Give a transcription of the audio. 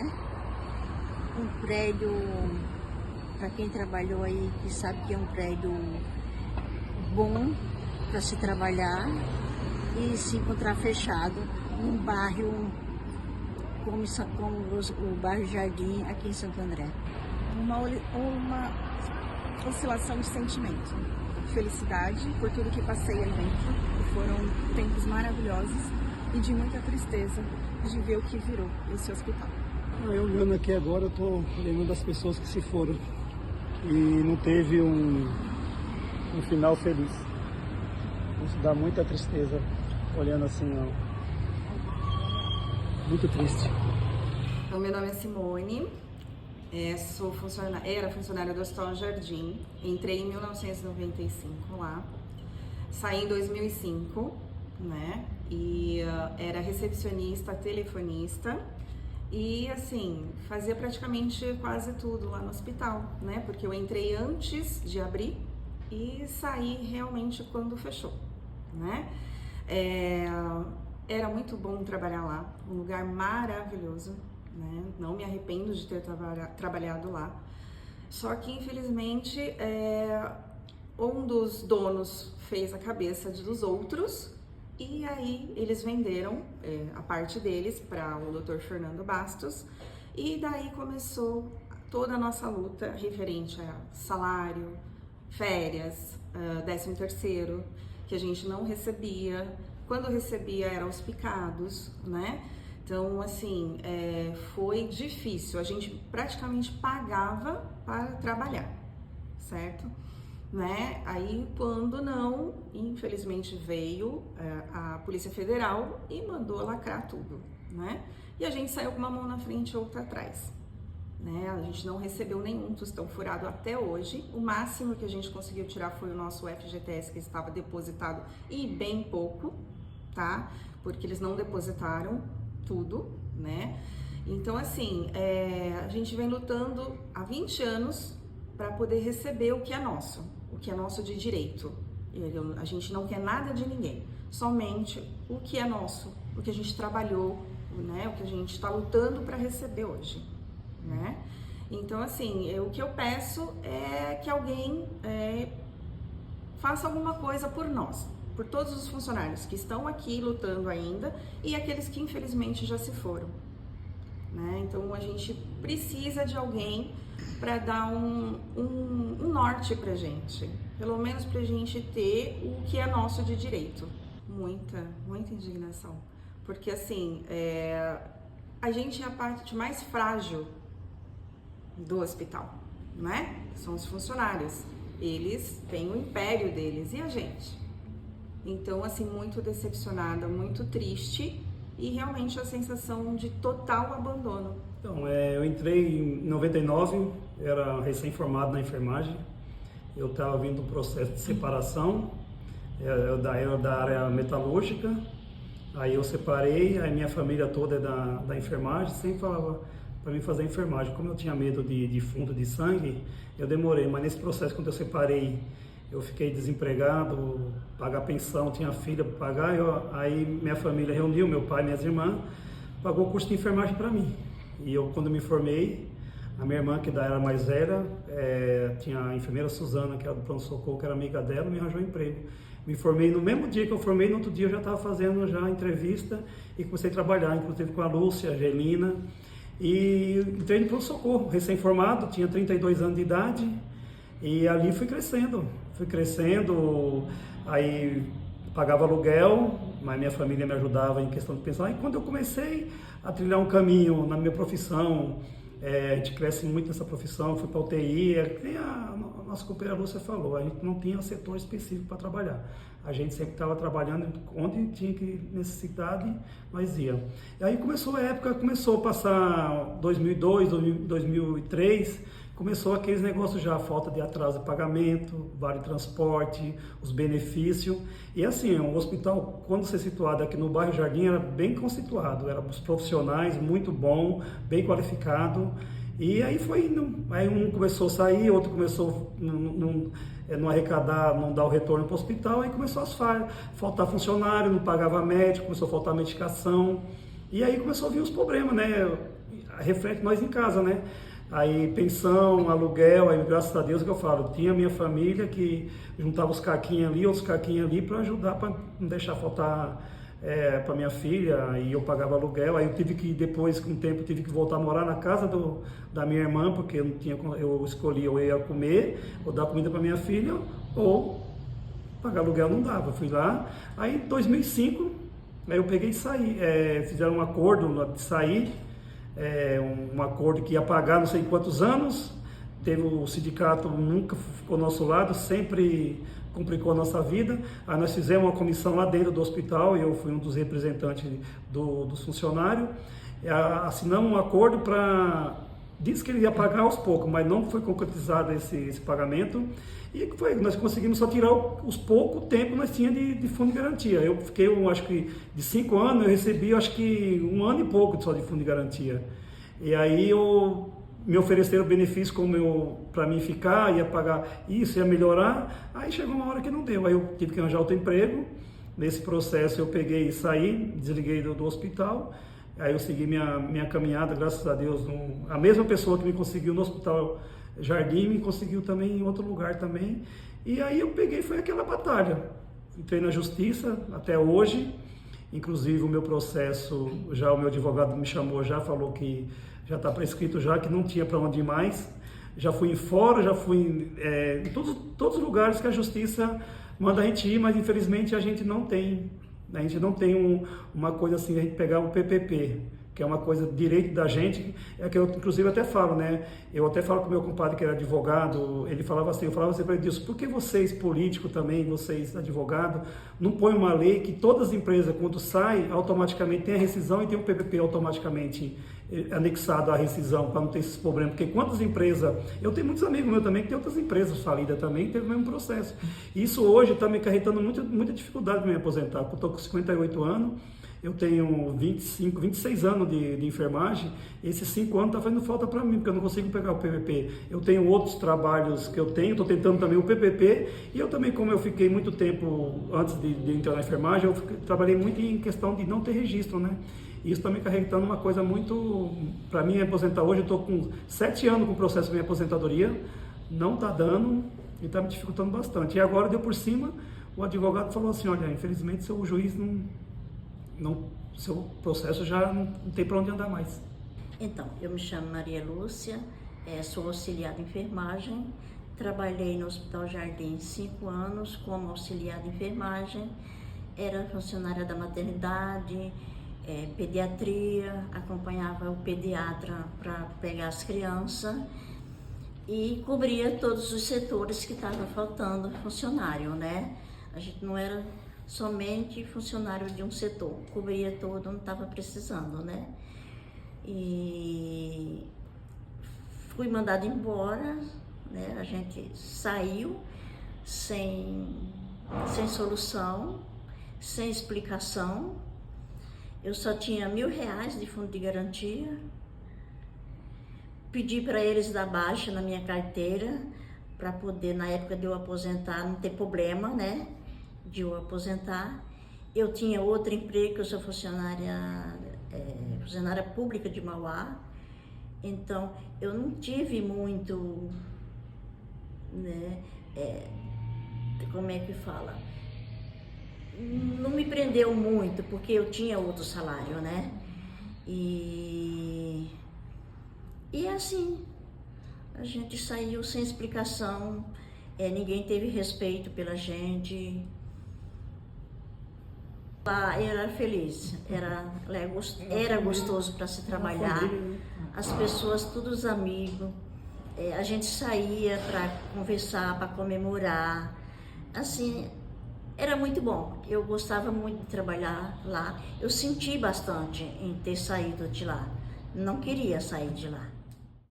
né? Um prédio, para quem trabalhou aí, que sabe que é um prédio bom para se trabalhar e se encontrar fechado num bairro como o bairro Jardim aqui em Santo André. Uma oscilação de sentimento, de felicidade por tudo que passei aí dentro, que foram tempos maravilhosos, e de muita tristeza de ver o que virou esse hospital. Eu olhando aqui agora, eu tô lembrando das pessoas que se foram e não teve um final feliz. Isso dá muita tristeza, olhando assim, ó. Muito triste. Então, meu nome é Simone, era funcionária do Hospital Jardim, entrei em 1995 lá, saí em 2005, né, e era recepcionista, telefonista, e assim, fazia praticamente quase tudo lá no hospital, né, porque eu entrei antes de abrir e saí realmente quando fechou, né. Era muito bom trabalhar lá, um lugar maravilhoso, né? Não me arrependo de ter trabalhado lá. Só que, infelizmente, um dos donos fez a cabeça dos outros e aí eles venderam a parte deles para o Dr. Fernando Bastos, e daí começou toda a nossa luta referente a salário, férias, 13º, que a gente não recebia. Quando recebia, eram os picados, né? Então, assim, foi difícil. A gente praticamente pagava para trabalhar, certo? Né? Aí, quando não, infelizmente veio a Polícia Federal e mandou lacrar tudo, né? E a gente saiu com uma mão na frente e outra atrás, né? A gente não recebeu nenhum tostão furado até hoje. O máximo que a gente conseguiu tirar foi o nosso FGTS, que estava depositado, e bem pouco, tá? Porque eles não depositaram tudo, né? Então, assim, a gente vem lutando há 20 anos para poder receber o que é nosso de direito. A gente não quer nada de ninguém, somente o que é nosso, o que a gente trabalhou, né? O que a gente está lutando para receber hoje, né? Então, assim, o que eu peço é que alguém faça alguma coisa por nós, por todos os funcionários que estão aqui lutando ainda e aqueles que infelizmente já se foram, né? Então a gente precisa de alguém para dar um norte pra gente, pelo menos pra gente ter o que é nosso de direito. Muita indignação, porque assim, a gente é a parte mais frágil do hospital, né? São os funcionários, eles têm o império deles e a gente. Então, assim, muito decepcionada, muito triste e realmente a sensação de total abandono. Então, eu entrei em 99, era recém-formado na enfermagem. Eu estava vindo do processo de separação, eu da área metalúrgica. Aí eu separei, aí minha família toda é da enfermagem, sempre falava para mim fazer enfermagem. Como eu tinha medo de fundo de sangue, eu demorei, mas nesse processo, quando eu separei, eu fiquei desempregado, pagar pensão, tinha filha para pagar, aí minha família reuniu, meu pai e minhas irmãs, pagou o curso de enfermagem para mim. E eu, quando me formei, a minha irmã, que era mais velha, tinha a enfermeira Suzana, que era do pronto-socorro, que era amiga dela, me arranjou emprego. Me formei no mesmo dia que eu formei, no outro dia eu já estava fazendo já entrevista e comecei a trabalhar, inclusive com a Lúcia, a Angelina, e entrei no pronto-socorro, recém-formado, tinha 32 anos de idade, e ali fui crescendo, aí pagava aluguel, mas minha família me ajudava em questão de pensão. E quando eu comecei a trilhar um caminho na minha profissão, a gente cresce muito nessa profissão, fui para a UTI, a nossa companheira Lúcia falou, a gente não tinha setor específico para trabalhar. A gente sempre estava trabalhando onde tinha necessidade, nós ia. E aí começou a passar 2002, 2003, começou aqueles negócios já, falta de atraso de pagamento, vale transporte, os benefícios. E assim, o hospital, quando ser situado aqui no bairro Jardim, era bem constituído, eram os profissionais, muito bom, bem qualificado. E aí foi indo, aí um começou a sair, outro começou a não arrecadar, não dar o retorno para o hospital, aí começou a faltar funcionário, não pagava médico, começou a faltar medicação, e aí começou a vir os problemas, né? reflete nós em casa, né? Aí pensão, aluguel, aí graças a Deus que eu falo, tinha minha família que juntava os caquinhos ali, outros caquinhos ali para ajudar, para não deixar faltar para minha filha, e eu pagava aluguel. Aí eu tive que, depois com o tempo, tive que voltar a morar na casa da minha irmã, porque eu não tinha, eu escolhi ou ia comer, ou dar comida para minha filha, ou pagar aluguel não dava. Fui lá, aí em 2005, aí eu peguei e saí, fizeram um acordo de sair, um acordo que ia pagar não sei quantos anos, teve o sindicato, nunca ficou ao nosso lado, sempre complicou a nossa vida. Aí nós fizemos uma comissão lá dentro do hospital, e eu fui um dos representantes dos funcionários, assinamos um acordo para... Disse que ele ia pagar aos poucos, mas não foi concretizado esse pagamento, e nós conseguimos só tirar os poucos tempos que nós tínhamos de fundo de garantia. Eu fiquei, acho que de 5 anos, eu recebi acho que 1 ano e pouco só de fundo de garantia. E aí me ofereceram benefício para mim ficar, ia pagar isso, ia melhorar. Aí chegou uma hora que não deu, aí eu tive que arranjar outro emprego. Nesse processo eu peguei e saí, desliguei do hospital. Aí eu segui minha caminhada, graças a Deus. A mesma pessoa que me conseguiu no Hospital Jardim me conseguiu também em outro lugar também. E aí eu peguei, foi aquela batalha. Entrei na justiça até hoje. Inclusive o meu processo, já o meu advogado me chamou, já falou que já está prescrito, já que não tinha para onde ir mais. Já fui em fora, já fui em todos os lugares que a justiça manda a gente ir, mas infelizmente a gente não tem. A gente não tem uma coisa assim, a gente pegar o PPP, que é uma coisa direito da gente, que eu inclusive até falo, né? Eu até falo com o meu compadre que era advogado, ele falava assim, eu falava assim para ele, por que vocês políticos também, vocês advogados, não põem uma lei que todas as empresas, quando saem, automaticamente tem a rescisão e tem o PPP automaticamente anexado à rescisão, para não ter esses problemas, porque quantas empresas, eu tenho muitos amigos meus também que tem outras empresas falidas também, que teve o mesmo processo. E isso hoje está me acarretando muita dificuldade para me aposentar, porque eu estou com 58 anos, eu tenho 26 anos de enfermagem, e esses 5 anos está fazendo falta para mim, porque eu não consigo pegar o PPP. Eu tenho outros trabalhos que eu tenho, estou tentando também o PPP, e eu também, como eu fiquei muito tempo antes de entrar na enfermagem, eu trabalhei muito em questão de não ter registro, né? E isso está me carregando uma coisa muito... Para mim, me aposentar hoje, eu estou com 7 anos com o processo de minha aposentadoria, não está dando e está me dificultando bastante. E agora, deu por cima, o advogado falou assim, olha, infelizmente, seu juiz seu processo já não tem para onde andar mais. Então, eu me chamo Maria Lúcia, sou auxiliar de enfermagem, trabalhei no Hospital Jardim 5 anos como auxiliar de enfermagem, era funcionária da maternidade, pediatria, acompanhava o pediatra para pegar as crianças e cobria todos os setores que estavam faltando funcionário, né? A gente não era somente funcionário de um setor, cobria todo, não estava precisando, né? E fui mandada embora, né? A gente saiu sem solução, sem explicação. Eu só tinha R$1.000 de fundo de garantia. Pedi para eles dar baixa na minha carteira, para poder, na época de eu aposentar, não ter problema, né? De eu aposentar. Eu tinha outro emprego, que eu sou funcionária pública de Mauá, então eu não tive muito, né, como é que fala? Não me prendeu muito, porque eu tinha outro salário, né? E assim, a gente saiu sem explicação, ninguém teve respeito pela gente. Lá eu era feliz, era gostoso para se trabalhar, as pessoas, todos os amigos, a gente saía para conversar, para comemorar, assim, era muito bom. Eu gostava muito de trabalhar lá, eu senti bastante em ter saído de lá, não queria sair de lá.